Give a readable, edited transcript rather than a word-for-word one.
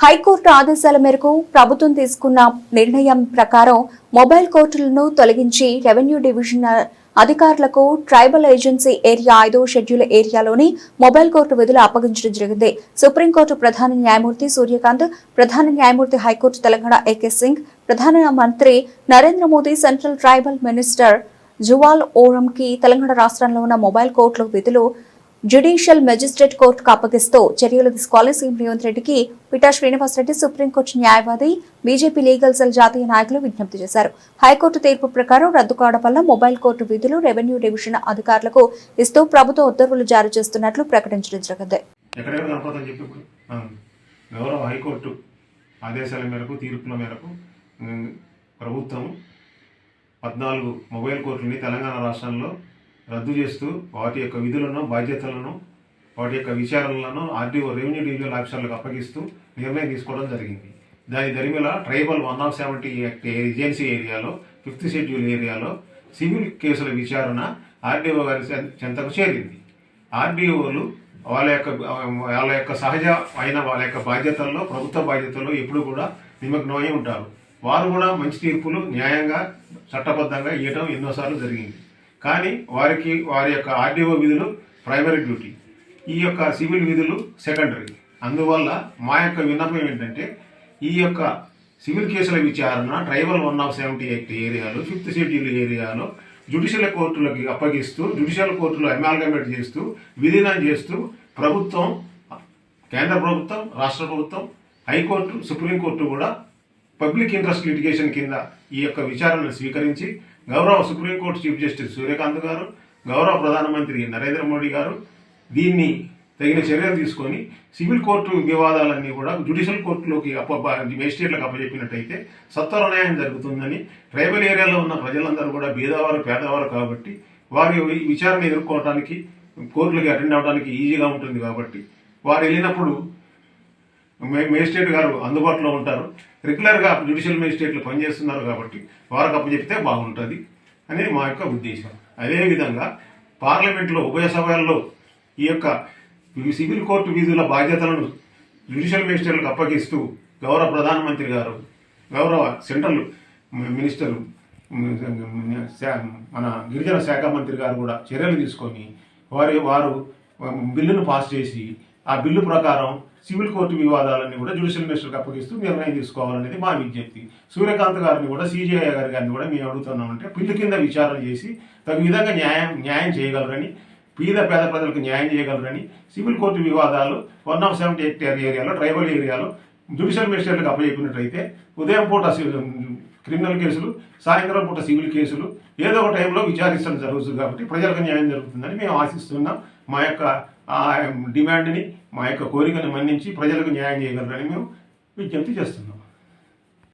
High court ఆదేశాల మేరకు ప్రభుత్వం తీసుకున్న నిర్ణయం ప్రకారం మొబైల్ కోర్టులను తొలగించి రెవెన్యూ డివిజన్ అధికారులకు ట్రైబల్ ఏజెన్సీ ఏరియా 5వ షెడ్యూల్ ఏరియాలోని మొబైల్ కోర్టు విధులు అప్పగించడం జరిగింది. సుప్రీంకోర్టు ప్రధాన న్యాయమూర్తి సూర్యకాంత్, ప్రధాన న్యాయమూర్తి హైకోర్టు తెలంగాణ ఏకే సింగ్, ప్రధాన మంత్రి Narendra Modi, central tribal minister Jual ఓరంకి తెలంగాణ రాష్ట్రంలో ఉన్న మొబైల్ కోర్టుల విధులు జ్యుడిషియల్ మెజిస్ట్రేట్ కోర్టుకు అప్పగిస్తూ చర్యలు తీసుకోవాలని సీఎం రేవంత్ రెడ్డికి పిఠా శ్రీనివాసరెడ్డి, సుప్రీంకోర్టు న్యాయవాది, బీజేపీ లీగల్ సెల్ జాతీయ నాయకులు విజ్ఞప్తి చేశారు. హైకోర్టు తీర్పు ప్రకారం రద్దు కావడం వల్ల మొబైల్ కోర్టు విధులు రెవెన్యూ డివిజన్ అధికారులకు ఇస్తూ ప్రభుత్వ ఉత్తర్వులు జారీ చేస్తున్నట్లు ప్రకటించడం జరిగింది. గౌరవ హైకోర్టు ఆదేశాల మేరకు తీర్పుల మేరకు ప్రభుత్వం 14 మొబైల్ కోర్టులని తెలంగాణ రాష్ట్రంలో రద్దు చేస్తూ వాటి యొక్క విధులను, బాధ్యతలను, వాటి యొక్క విచారణలను ఆర్డీఓ రెవెన్యూ డివిజనల్ ఆఫీసర్లకు అప్పగిస్తూ నిర్ణయం తీసుకోవడం జరిగింది. దాని దరిమిల ట్రైబల్ 170 ఏజెన్సీ ఏరియాలో 5th షెడ్యూల్ ఏరియాలో సివిల్ కేసుల విచారణ ఆర్డీఓ గారి చెంతకు చేరింది. ఆర్డీఓలు వాళ్ళ యొక్క సహజ అయిన వాళ్ళ యొక్క బాధ్యతల్లో, ప్రభుత్వ బాధ్యతల్లో ఎప్పుడు కూడా నిమగ్నమై ఉంటారు. వారు కూడా మంచి తీర్పులు న్యాయంగా, చట్టబద్ధంగా ఇవ్వడం ఎన్నోసార్లు జరిగింది. కానీ వారి యొక్క ఆర్డీఓ విధులు ప్రైమరీ డ్యూటీ, ఈ యొక్క సివిల్ విధులు సెకండరీ. అందువల్ల మా యొక్క విన్నపం ఏంటంటే, ఈ యొక్క సివిల్ కేసుల విచారణ ట్రైబల్ 170 ఏరియాలో 5th షెడ్యూల్ ఏరియాలో జ్యుడిషియల్ కోర్టులకి అప్పగిస్తూ, జ్యుడిషియల్ కోర్టులో అమాల్గమేట్ చేస్తూ, విలీనం చేస్తూ ప్రభుత్వం, కేంద్ర ప్రభుత్వం, రాష్ట్ర ప్రభుత్వం, హైకోర్టు, సుప్రీంకోర్టు కూడా పబ్లిక్ ఇంట్రెస్ట్ లిటిగేషన్ కింద ఈ యొక్క విచారణను స్వీకరించి గౌరవ సుప్రీంకోర్టు చీఫ్ జస్టిస్ సూర్యకాంత్ గారు, గౌరవ ప్రధానమంత్రి నరేంద్ర మోడీ గారు దీన్ని తగిన చర్యలు తీసుకొని సివిల్ కోర్టు వివాదాలన్నీ కూడా జ్యుడిషియల్ కోర్టులోకి మేజిస్ట్రేట్లకు అప్పచెప్పినట్టయితే సత్వర న్యాయం జరుగుతుందని, ట్రైబల్ ఏరియాలో ఉన్న ప్రజలందరూ కూడా బీదవారు, పేదవారు కాబట్టి వారి విచారణ ఎదుర్కోవడానికి, కోర్టులకి అటెండ్ అవ్వడానికి ఈజీగా ఉంటుంది. కాబట్టి వారు వెళ్ళినప్పుడు మేజిస్ట్రేట్ గారు అందుబాటులో ఉంటారు. రెగ్యులర్గా జ్యుడిషియల్ మేజిస్ట్రేట్లు పనిచేస్తున్నారు కాబట్టి వారికి అప్పచెప్తే బాగుంటుంది అనేది మా యొక్క ఉద్దేశం. అదేవిధంగా పార్లమెంట్లో ఉభయ సభల్లో ఈ యొక్క సివిల్ కోర్టు విధుల బాధ్యతలను జ్యుడిషియల్ మేజిస్ట్రేట్లకు అప్పగిస్తూ గౌరవ ప్రధానమంత్రి గారు, గౌరవ సెంట్రల్ మినిస్టర్, మన గిరిజన శాఖ మంత్రి గారు కూడా చర్యలు తీసుకొని వారు బిల్లును పాస్ చేసి ఆ బిల్లు ప్రకారం సివిల్ కోర్టు వివాదాలన్నీ కూడా జ్యుడిషియల్ మేజిస్ట్రేట్కి అప్పగిస్తూ నిర్ణయం తీసుకోవాలనేది మా విజ్ఞప్తి. సూర్యకాంత్ గారిని కూడా, సిజేఐ గారిని కూడా మేము అడుగుతున్నామంటే, బిల్లు కింద విచారణ చేసి తగు విధంగా న్యాయం చేయగలరని, పేద ప్రజలకు న్యాయం చేయగలరని, సివిల్ కోర్టు వివాదాలు 170 ఏరియాలో, ట్రైబల్ ఏరియాలో జ్యుడిషియల్ మేజిస్ట్రేట్లకు అప్పచెప్పినట్లయితే ఉదయం పూట క్రిమినల్ కేసులు, సాయంత్రం పూట సివిల్ కేసులు ఏదో ఒక టైంలో విచారించడం జరుగుతుంది. కాబట్టి ప్రజలకు న్యాయం జరుగుతుందని మేము ఆశిస్తున్నాం. మా యొక్క డిమాండ్ని, మా యొక్క కోరికను మన్నించి ప్రజలకు న్యాయం చేయగలరని మేము విజ్ఞప్తి చేస్తున్నాం.